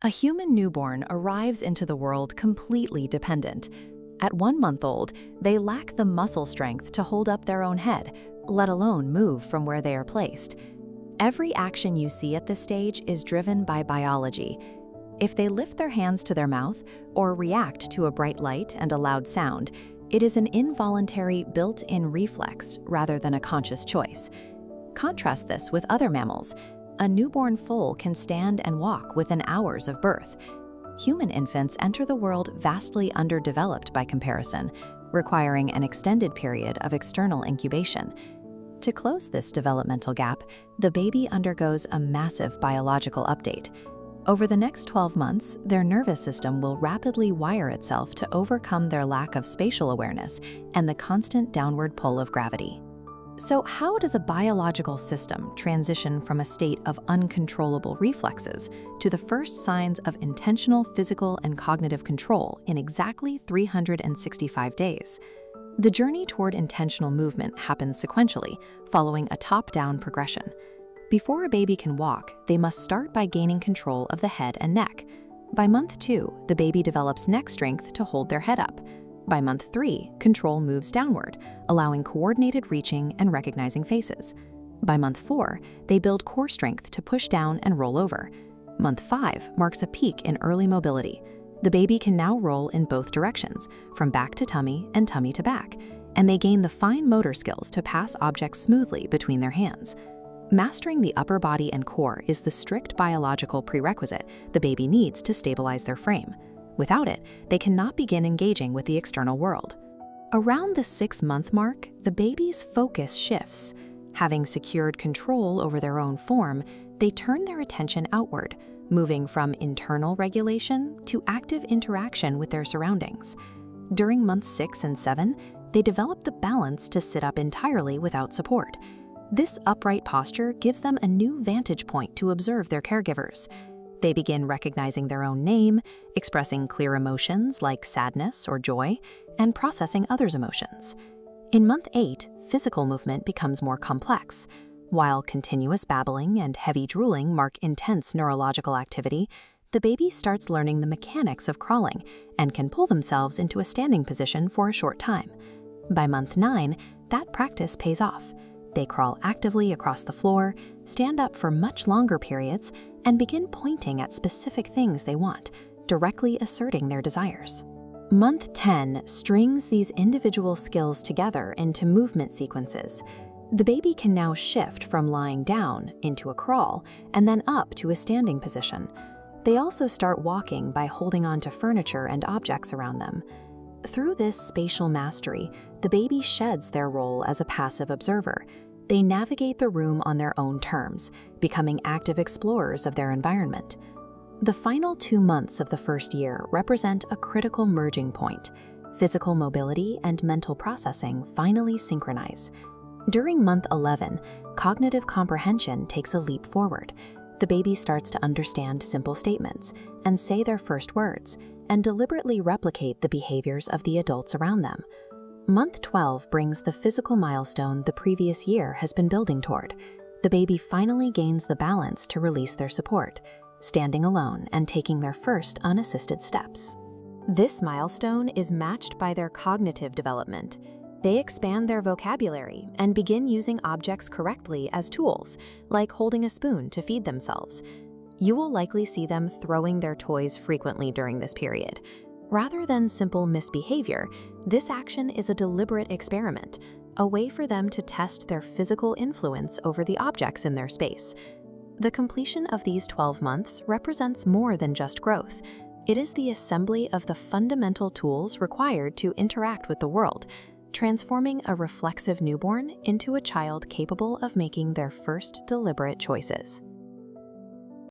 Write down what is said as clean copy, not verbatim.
A human newborn arrives into the world completely dependent. At 1 month old, they lack the muscle strength to hold up their own head, let alone move from where they are placed. Every action you see at this stage is driven by biology. If they lift their hands to their mouth or react to a bright light and a loud sound, it is an involuntary built-in reflex rather than a conscious choice. Contrast this with other mammals. A newborn foal can stand and walk within hours of birth. Human infants enter the world vastly underdeveloped by comparison, requiring an extended period of external incubation. To close this developmental gap, the baby undergoes a massive biological update. Over the next 12 months, their nervous system will rapidly wire itself to overcome their lack of spatial awareness and the constant downward pull of gravity. So how does a biological system transition from a state of uncontrollable reflexes to the first signs of intentional physical and cognitive control in exactly 365 days? The journey toward intentional movement happens sequentially, following a top-down progression. Before a baby can walk, they must start by gaining control of the head and neck. By month 2, the baby develops neck strength to hold their head up. By month 3, control moves downward, allowing coordinated reaching and recognizing faces. By month 4, they build core strength to push down and roll over. Month 5 marks a peak in early mobility. The baby can now roll in both directions, from back to tummy and tummy to back, and they gain the fine motor skills to pass objects smoothly between their hands. Mastering the upper body and core is the strict biological prerequisite the baby needs to stabilize their frame. Without it, they cannot begin engaging with the external world. Around the 6-month mark, the baby's focus shifts. Having secured control over their own form, they turn their attention outward, moving from internal regulation to active interaction with their surroundings. During months 6 and 7, they develop the balance to sit up entirely without support. This upright posture gives them a new vantage point to observe their caregivers. They begin recognizing their own name, expressing clear emotions like sadness or joy, and processing others' emotions. In month 8, physical movement becomes more complex. While continuous babbling and heavy drooling mark intense neurological activity, the baby starts learning the mechanics of crawling and can pull themselves into a standing position for a short time. By month 9, that practice pays off. They crawl actively across the floor, stand up for much longer periods, and begin pointing at specific things they want, directly asserting their desires. Month 10 strings these individual skills together into movement sequences. The baby can now shift from lying down into a crawl and then up to a standing position. They also start walking by holding on to furniture and objects around them. Through this spatial mastery, the baby sheds their role as a passive observer. They navigate the room on their own terms, becoming active explorers of their environment. The final 2 months of the first year represent a critical merging point. Physical mobility and mental processing finally synchronize. During month 11, cognitive comprehension takes a leap forward. The baby starts to understand simple statements and say their first words, and deliberately replicate the behaviors of the adults around them. Month 12 brings the physical milestone the previous year has been building toward. The baby finally gains the balance to release their support, standing alone and taking their first unassisted steps. This milestone is matched by their cognitive development. They expand their vocabulary and begin using objects correctly as tools, like holding a spoon to feed themselves. You will likely see them throwing their toys frequently during this period. Rather than simple misbehavior, this action is a deliberate experiment, a way for them to test their physical influence over the objects in their space. The completion of these 12 months represents more than just growth. It is the assembly of the fundamental tools required to interact with the world, transforming a reflexive newborn into a child capable of making their first deliberate choices.